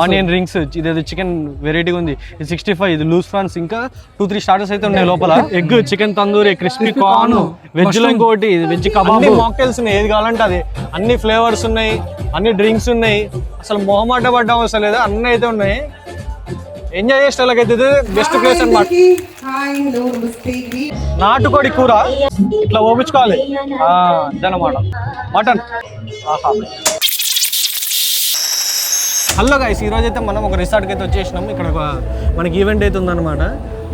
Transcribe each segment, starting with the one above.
Onion rings, ఇదేదో chicken variety ఉంది, ఇది 65, ఇది లూజ్ ఫ్రాన్స్, ఇంకా 2-3 స్టార్టర్స్ అయితే ఉన్నాయి లోపల. Egg, chicken tandoori, crispy corn, veg లో ఇంకోటి వెజ్ కబాబ్, మాక్టైల్స్ ఉన్నాయి, ఏది కావాలంటే అది. అన్ని ఫ్లేవర్స్ ఉన్నాయి, అన్ని డ్రింక్స్ ఉన్నాయి, అసలు మొహమాట పడ్డం అవసరం లేదు, అన్ని అయితే ఉన్నాయి. ఎంజాయ్ చేసే వాళ్ళకైతే బెస్ట్ ప్లేస్ అన్నమాట. నాటుకోడి కూర ఇట్లా ఓపించుకోవాలి అదనమాట. మటన్. హలో గైస్, ఈరోజు అయితే మనం ఒక రిసార్ట్కి అయితే వచ్చేసినాం. ఇక్కడ మనకి ఈవెంట్ అయితే ఉందన్నమాట.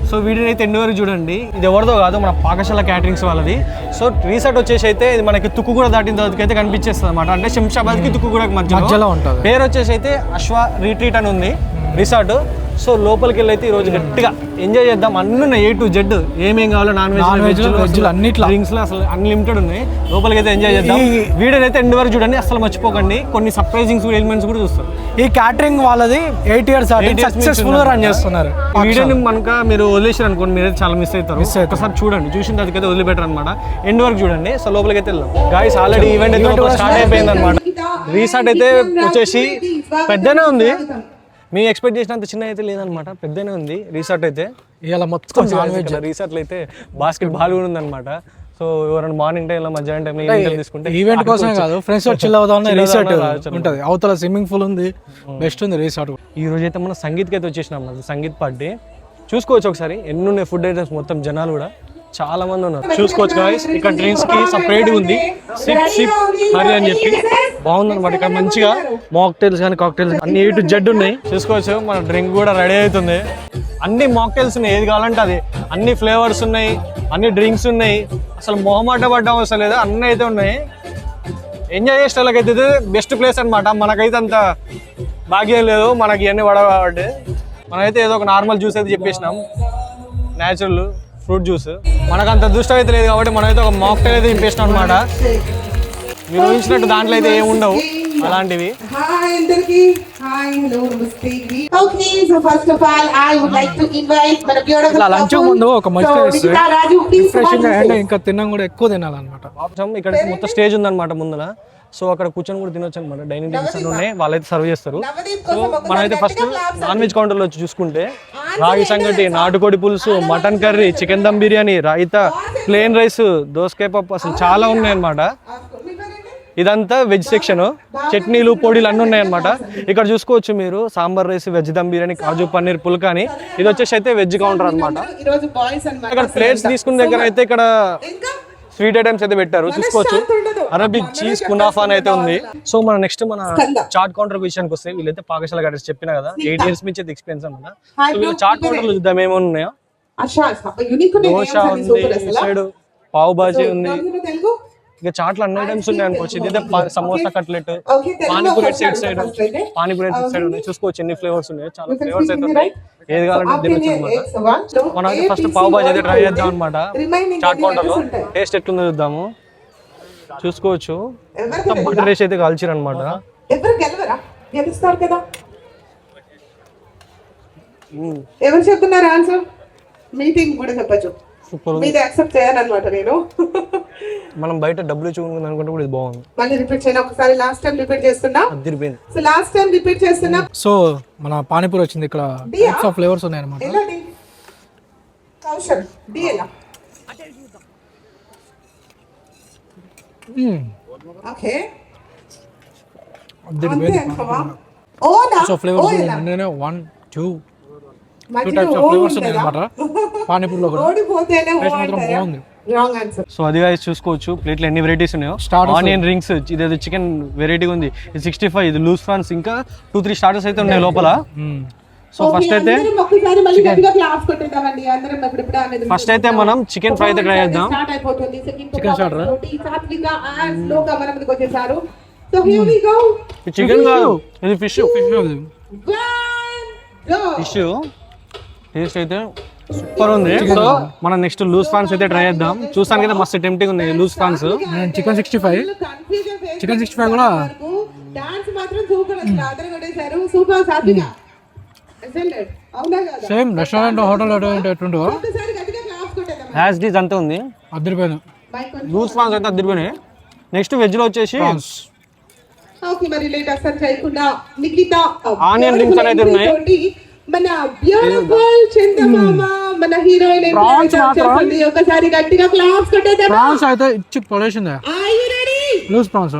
సో వీడియోని అయితే ఎండ్ వరకు చూడండి. ఇది ఎవరిదో కాదు, మన పాకశాల క్యాటరింగ్స్ వాళ్ళది. సో రిసార్ట్ వచ్చేసి అయితే ఇది మనకి తుక్కుగూడ దాటిన తర్వాత అయితే కనిపించేస్తుంది అనమాట. అంటే శంషాబాద్కి తుక్కుగూడకి మధ్యలో ఉంటుంది. పేరు వచ్చేసి అయితే అశ్వ రిట్రీట్ అని ఉంది రిసార్ట్. సో లోపలికి వెళ్ళి అయితే ఈరోజు గట్టిగా ఎంజాయ్ చేద్దాం. అన్నీ ఉన్నాయి, A to Z, ఏమేం కావాలో నాన్ వెజ్ అన్నిట్లో డ్రింక్స్ అసలు అన్లిమిటెడ్ ఉన్నాయి. లోపలికి అయితే ఎంజాయ్ చేద్దాం. వీడియోని అయితే ఎండ్ వరకు చూడండి, అసలు మర్చిపోకండి. కొన్ని సర్ప్రైజింగ్ ఎలిమెంట్స్ కూడా చూస్తారు. ఈ క్యాటరింగ్ వాళ్ళది 8 years సక్సెస్ఫుల్ గా రన్ చేస్తున్నారు. వీడియోని మనక మీరు వదిలేసారు అనుకోండి, మీరు చాలా మిస్ అవుతారు. ఒకసారి చూడండి, చూసిన తర్వాత అయితే వదిలిపెట్టారు అనమాట. ఎండ్ వరకు చూడండి. సో లోపలికి అయితే వెళ్దాం. గాయస్ ఆల్రెడీ ఈవెంట్ అయితే స్టార్ట్ అయిపోయింది అనమాట. రిసార్ట్ అయితే వచ్చేసి పెద్దనే ఉంది, మేము ఎక్స్పెక్ట్ చేసినంత చిన్న అయితే లేదనమాట, పెద్దనే ఉంది రిసార్ట్ అయితే. ఇలా మొత్తం రిసార్ట్లో అయితే బాస్కెట్ బాల్ కూడా ఉందన్నమాట. సో ఎవరైనా మార్నింగ్ టైంలో మధ్యాహ్నం టైంలో తీసుకుంటే ఈవెంట్ కోసమే కాదు, ఫ్రెండ్స్ చిల్ అవుదాం రిసార్ట్ ఉంటుంది. అవతల స్విమ్మింగ్ పూల్ ఉంది, బెస్ట్ ఉంది రిసార్ట్. ఈ రోజు అయితే మనం సంగీత్కి అయితే వచ్చేసినాం. సంగీత్ పార్టీ చూసుకోవచ్చు ఒకసారి. ఎన్ని ఉన్నాయి ఫుడ్ ఐటమ్స్, మొత్తం జనాలు కూడా చాలా మంది ఉన్నారు. చూసుకోవచ్చు గాయ్స్. ఇక్కడ డ్రింక్స్ కి సపరేట్ ఉంది, సిప్ హరి అని చెప్పి బాగుంది అనమాట. ఇక్కడ మంచిగా మాక్టైల్స్ కానీ కాక్టైల్స్ అన్ని A to Z ఉన్నాయి. చూసుకోవచ్చు. మన డ్రింక్ కూడా రెడీ అవుతుంది. అన్ని మాక్టైల్స్ ఉన్నాయి, ఏది కావాలంటే అది. అన్ని ఫ్లేవర్స్ ఉన్నాయి, అన్ని డ్రింక్స్ ఉన్నాయి, అసలు మొహమాట పడ్డం అవసరం లేదు, అన్నీ అయితే ఉన్నాయి. ఎంజాయ్ చేసే వాళ్ళకైతే బెస్ట్ ప్లేస్ అనమాట. మనకైతే అంత భాగ్యం లేదు, మనకి ఇవన్నీ పడవు కాబట్టి మనమైతే ఏదో ఒక నార్మల్ జ్యూస్ అయితే చెప్పేసినాం, న్యాచురల్ ఫ్రూట్ జ్యూస్. మనకు అంత దృష్టం అయితే లేదు కాబట్టి మనమైతే ఒక మాక్టైల్ అయితే నింపేసినాం అనమాట. మీరు ఊహించినట్టు దాంట్లో అయితే ఏమి ఉండవు అలాంటివి. లంచ్ ముందు ఒక ఇంకా తిన్నాం కూడా ఎక్కువ తినాలన్నమాట. ఇక్కడ మొత్తం స్టేజ్ ఉందన్నమాట ముందర. సో అక్కడ కూర్చొని కూడా తినొచ్చు అనమాట. డైనింగ్ టేబుల్స్ అన్నీ ఉన్నాయి, వాళ్ళైతే సర్వ్ చేస్తారు. సో మనమైతే ఫస్ట్ నాన్ వెజ్ కౌంటర్లో వచ్చి చూసుకుంటే రాగి సంగటి, నాటుకోడి పులుసు, mutton curry, chicken dum biryani, raita, plain rice, దోసకాయ పప్పు, అసలు చాలా ఉన్నాయి అనమాట. ఇదంతా వెజ్ సెక్షన్. చట్నీలు, పొడిలు అన్నీ ఉన్నాయన్నమాట. ఇక్కడ చూసుకోవచ్చు మీరు సాంబార్ రైస్, వెజ్ దమ్ బిర్యానీ, కాజు పన్నీర్ పుల్కా అని. ఇది వచ్చేసి అయితే వెజ్ కౌంటర్ అనమాట. ఇక్కడ ప్లేట్స్ తీసుకున్న దగ్గర అయితే ఇక్కడ స్వీట్ ఐటమ్స్ అయితే పెట్టారు. చూసుకోవచ్చు. అరబిక్ చీజ్ కునాఫా అని అయితే ఉంది. సో మన నెక్స్ట్ మన చాట్ కౌంటర్ విషయానికి వస్తే, వీళ్ళైతే పాకశాల గార్డెన్స్ చెప్పిన కదా 8 years నుంచి అయితే ఎక్స్పీరియన్స్ అనమాట. సో వీళ్ళు చాట్ కౌంటర్ లో చూద్దాం ఏమేమి ఉన్నాయో. దోశ ఉంది, సైడ్ పావు బాజీ ఉంది, ఇక చాట్లు అన్ని ఐటమ్స్ ఉన్నాయి అనుకోవచ్చు. ఇదైతే సమోసా కట్లెట్, పానీపూరి సైడ్ ఉన్నాయి. చూసుకోవచ్చు ఎన్ని ఫ్లేవర్స్ ఉన్నాయి, చాలా ఫ్లేవర్స్ అయితే ఉన్నాయి. ఏది కావాలంటే తినొచ్చు అనమాట. మనం అయితే ఫస్ట్ పావు బాజీ అయితే ట్రై చేద్దాం అనమాట. చాట్ కౌంటర్ లో టేస్ట్ ఎట్లుందో చూద్దాము. చూసుకోవచ్చు మొత్తం బటర్ రేస్ అయితే కాల్చిరు అనమాట. ఎవరు చెప్తున్నారు ఆన్సర్? మీటింగ్ కూడా చెప్పచ్చు. మీది యాక్సెప్ట్ చేయాలన్నమాట నేను. మనం బయట డబ్బులు చూసుకుందాం అనుకుంటే కూడా ఇది బాగుంది. మళ్ళీ రిపీట్ చేయను, ఒకసారి లాస్ట్ టైం రిపీట్ చేస్తున్నా. సో లాస్ట్ టైం రిపీట్ చేస్తున్నా. సో మన పానీపూరి వచ్చింది. ఇక్కడ టైప్స్ ఆఫ్ ఫ్లేవర్స్ ఉన్నాయి అన్నమాట. కౌశల్ డి ఎలా? ఓకే సో ఫ్లేవర్స్ ఉన్నాయి. 1 2 టైప్స్ ఆఫ్ ఫ్లేవర్స్ ఉన్నాయి అన్నమాట పానీపూరిలో కూడా. మాత్రం బాగుంది. సో అది చూసుకోవచ్చు. ప్లేట్లో ఎన్ని వెరైటీస్ ఉన్నాయో. ఆనియన్ రింగ్స్, ఇదేదో చికెన్ వెరైటీ ఉంది, ఇది 65, ఇది లూజ్ ఫ్రాన్స్, ఇంకా 2-3 స్టార్టర్స్ అయితే ఉన్నాయి లోపల. సో ఫస్ట్ అయితే మనం చికెన్ ఫ్రై అయితే ట్రై చేద్దాం. Chicken starter. చికెన్ కాదు, ఇది ఫిష్. టేస్ట్ అయితే సూపర్ ఉంది. సో మనం నెక్స్ట్ లూజ్ ఫ్రాన్స్ అయితే ట్రై చేద్దాం. చూసానికి అయితే మస్తు టెంప్టింగ్ ఉంది లూజ్ ఫ్రాన్స్. చికెన్ 65 కూడా సేమ్ రెస్టారెంట్ హోటల్ ఎట్లుంటుందో యాజ్ డీజ్ అంతే ఉంది. అదిరిపోయింది. లూజ్ ఫ్రాన్స్ అయితే అదిరిపోయినాయి. నెక్స్ట్ వెజ్ లో వచ్చేసి ఓకే మరి లేట్ అసలు చేయకుండా నిఖిత ఆనియన్ రింగ్స్ అనేది ఉన్నాయి. తోటి మన బ్యూటిఫుల్ చందమామ మన హీరోయిన్ ఒకసారి గట్టిగా క్లాప్స్ కొట్టేద్దాం. ప్రాన్స్ అయితే ఇచ్చి పడేసింది. Are you ready? Loose prawns,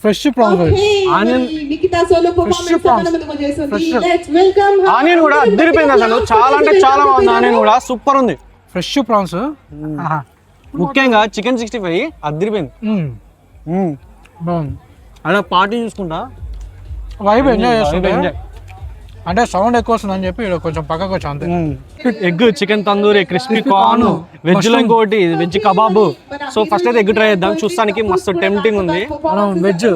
fresh prawns. Onion Nikhita solo performance prawns. మనకు చేస్తుంది. లెట్స్ వెల్కమ్ ఆనియన్ కూడా అద్దరిపోయింది అసలు, చాలా అంటే చాలా బాగుంది. ఆనియన్ కూడా సూపర్ ఉంది. Fresh prawns. ముఖ్యంగా చికెన్ 65 అద్దరిపోయింది. బాగుంది. అలా పార్టీ చూసుకుంటా వైబ్ ఎంజాయ్ చేస్తుంటే enjoy. అంటే సౌండ్ ఎక్కువ వస్తుందని చెప్పి ఇక్కడ కొంచెం పక్కకు వచ్చి అంతే. Egg, chicken tandoori, crispy corn, veg లో ఇంకోటి వెజ్ కబాబ్. సో ఫస్ట్ అయితే ఎగ్ ట్రై చేద్దాం. చూస్తానికి మస్తు టెంప్టింగ్ ఉంది. మనం వెజ్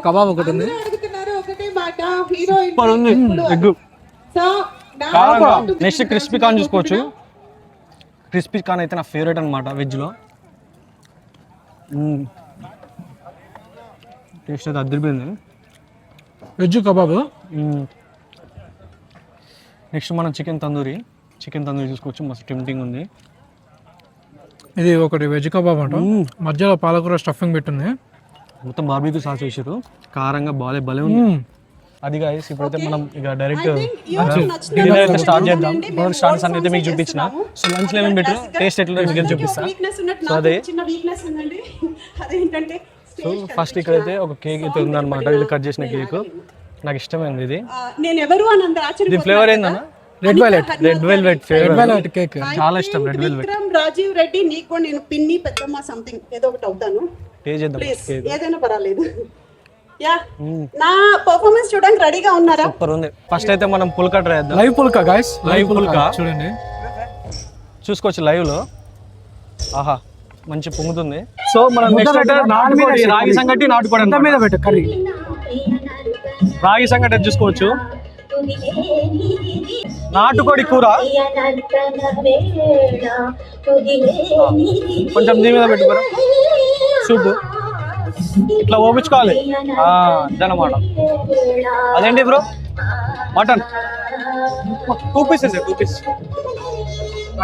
కబాబ్ ఒకటి ఉంది. అడుగుతున్నారు ఒకటే మాట హీరోయిన్ సూపర్ ఉంది egg. So next crispy corn చూసుకోవచ్చు. క్రిస్పీ కార్న్ అయితే నా ఫేవరెట్ అనమాట వెజ్ లో. టేస్ట్ అయితే అద్దరిపోయింది. Veg kebab. నెక్స్ట్ మనం చికెన్ తందూరి చూసుకోవచ్చు. మస్తు టెంప్టింగ్ ఉంది. ఇది ఒకటి వెజ్ కబాబ్ అంట. మధ్యలో పాలకూర స్టఫింగ్ పెట్టింది. మొత్తం బార్బీక్యూ సాస్ వేసారు. కారంగా భలే ఉంది. అది గాయస్ ఇప్పుడైతే మనం ఇక డైరెక్ట్ డిన్నర్ అయితే స్టార్ట్ చేద్దాం. స్టార్ట్స్ అన్ని అయితే మీకు చూపించిన. So lunch eleven better, taste ఎట్లా మీకు చూపిస్తా. సో అదే సో ఫస్ట్ ఇక్కడైతే ఒక కేక్ అయితే ఉందన్నమాట. ఇది కట్ చేసిన కేక్ నాకు ఇష్టమైంది. ఇది నేను ఎవరు అని అందరూ ఇది ఫ్లేవర్ ఏందన్నా? Red velvet favourite cake. చాలా ఇష్టం రెడ్ వెల్వెట్. విక్రమ్ రాజీవ్ రెడ్డి నీకు కూడా నేను పిన్ని పెద్దమ్మ సంథింగ్ ఏదో ఒకటి అవుతాను. టేస్ట్ చేద్దాం ప్లీజ్ ఏదైనా పర్వాలేదు. యా నా పర్ఫార్మెన్స్ చూడడానికి రెడీగా ఉన్నారా? సూపర్ ఉంది. ఫస్ట్ అయితే మనం పుల్కా ట్రై చేద్దాం. లైవ్ పుల్కా గైస్, లైవ్ పుల్కా చూడండి, చూసుకోవచ్చు లైవ్ లో. ఆహా మంచి పొంగుతుంది. సో మనం నెక్స్ట్ అయితే రాగి సంగటి నాటుకోవడం మీద పెట్టు కర్రీ. రాగి సంగటి అయితే చూసుకోవచ్చు. నాటుకోడి కూర కొంచెం దీని మీద పెట్టుకోరా. సూప్ ఇట్లా ఓపించుకోవాలి అదనమాట. అదేంటి బ్రో మటన్ 2 pieces 2 pieces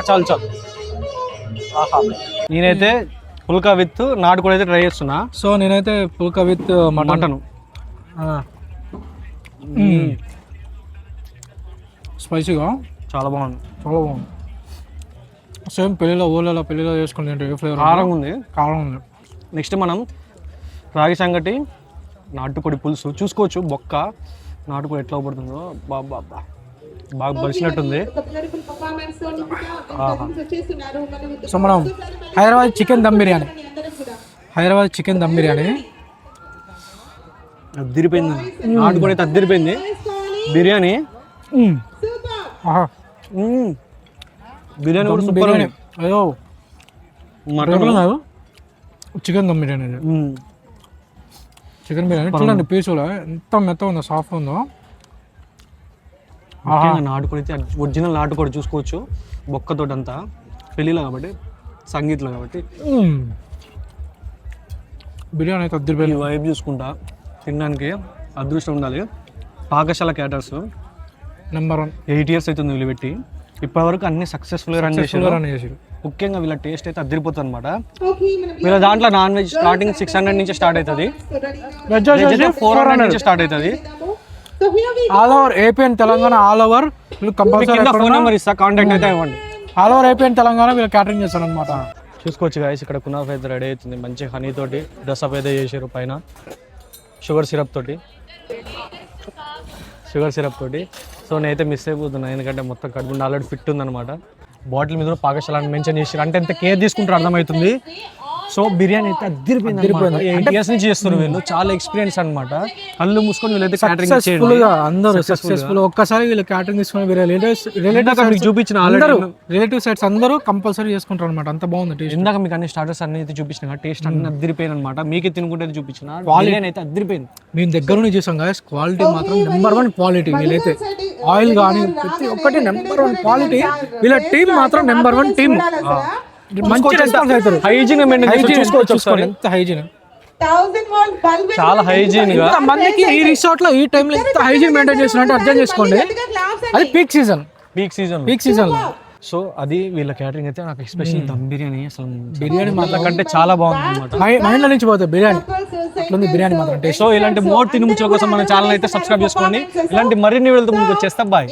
చాలు. ఆహా నేనైతే పుల్కా విత్ నాటుకోడి అయితే ట్రై చేస్తున్నా. సో నేనైతే పుల్కా విత్ మటన్. స్పైసీగా చాలా బాగుంది. సేమ్ పెళ్ళిలో చేసుకుని తింటే ఫ్లేవర్ కారంగా ఉంది. కారం ఉంది. నెక్స్ట్ మనం రాగి సంగటి నాటుకోడి పులుసు చూసుకోవచ్చు. బొక్క నాటుకోడి ఎట్లా పడుతుందో బాగా బలిసినట్టుంది. సో మనం హైదరాబాద్ చికెన్ దమ్ బిర్యానీ అద్దిరిపోయింది. నాటుకోడి అయితే అద్దిరిపోయింది. బిర్యానీ బిర్యానీ కూడా సూపర్ ఉంది. అయ్యో మటన్ కాదు, చికెన్ దమ్ బిర్యానీ. చికెన్ బిర్యానీ చూడండి, పీసులు ఎంత మెత్త ఉందో, సాఫ్ట్ ఉందో. నాటుకోడి అయితే ఒరిజినల్ నాటుకోడి చూసుకోవచ్చు. బొక్కతోటి అంతా పెళ్ళిలో కాబట్టి, సంగీత్లో కాబట్టి బిర్యానీ అయితే అద్దరిపోయింది. వైబ్ చూసుకుంటా తినడానికి అదృష్టం ఉండాలి. పాకశాల క్యాటర్స్ నెంబర్ 1. 8 years అవుతుంది వీళ్ళు ఇప్పటివరకు అన్ని సక్సెస్ఫుల్గా రన్ చేసి. ముఖ్యంగా వీళ్ళ టేస్ట్ అయితే అద్దరిపోతుంది అనమాట. వీళ్ళ దాంట్లో నాన్ వెజ్ స్టార్టింగ్ 600 నుంచి స్టార్ట్ అవుతుంది, వెజ్ అయితే 400 నుంచి స్టార్ట్ అవుతుంది. All over AP and Telangana, all over వీళ్ళు కంపల్సరీ ఫోన్ నెంబర్ ఇస్తా, కాంటాక్ట్ అయితే ఇవ్వండి. All over AP and Telangana వీళ్ళు క్యాటరింగ్ చేస్తారు అనమాట. చూసుకోవచ్చు గాయస్, ఇక్కడ కునాఫ్ అయితే రెడీ అవుతుంది. మంచి హనీ తోటి డ్రెస్అప్ అయితే చేసారు, పైన షుగర్ సిరప్ తోటి. సో నేనైతే మిస్ అయిపోతున్నాను, ఎందుకంటే మొత్తం కడుపు ఆల్రెడీ ఫిట్ ఉందన్నమాట. బాటిల్ మీద కూడా పాకశాల అని మెన్షన్ చేసారు, అంటే ఎంత కేర్ తీసుకుంటారు అర్థమవుతుంది. సో బిర్యానీ అయితే అద్దరిపోయింది. 8 years నుంచి చేస్తారు వీళ్ళు, చాలా ఎక్స్పీరియన్స్ అనమాట. కళ్ళు మూసుకొని వీళ్ళైతే క్యాటరింగ్ అందరూ సక్సెస్ఫుల్. ఒక్కసారి వీళ్ళు క్యాటరింగ్ తీసుకుని రిలేటివ్స్ చూపించిన రిలేటివ్ సైడ్స్ అందరూ కంపల్సరీ చేసుకుంటారు అనమాట. అంత బాగుంది టేస్ట్. ఇందాక మీకు అన్ని స్టార్టర్స్ అన్ని అయితే చూపించిన, టేస్ట్ అన్ని అద్దరిపోయింది అనమాట. మీకే తినుకుంటే చూపించిన బిర్యానీ అయితే అద్దరిపోయింది. మేము దగ్గర నుంచి చూసాం గాయస్, క్వాలిటీ మాత్రం నెంబర్ 1 క్వాలిటీ. వీళ్ళైతే ఆయిల్ కానీ ప్రతి ఒక్కటి నెంబర్ 1 క్వాలిటీ. వీళ్ళ టీం మాత్రం నెంబర్ 1 టీం. మంచి రెస్పాన్స్ అవుతారు. హైజీన్ చూసుకోండి ఎంత హైజీన్, చాలా హైజీన్ గా. మందికి ఈ రిసార్ట్ లో ఈ టైంలో ఎంత హైజీన్ మెయింటైన్ చేస్తున్నట్టు అర్థం చేసుకోండి. అది పీక్ సీజన్ లో సో అది వీళ్ళ క్యాటరింగ్ అయితే నాకు ఎస్పెషల్లీ దమ్ బిర్యానీ అసలు బిర్యానీ మాత్రం కంటే చాలా బాగుంది అనమాట. మైండ్ లో నుంచి పోతుంది బిర్యానీ, అట్లుంది బిర్యానీ మాత్రం టేస్ట్. సో ఇలాంటి మోర్ తినుముచ్చుల కోసం మన ఛానల్ అయితే సబ్స్క్రైబ్ చేసుకోండి. ఇలాంటి మరిన్ని వీడియోలతో ముందుకు వచ్చేస్తా. బాయ్.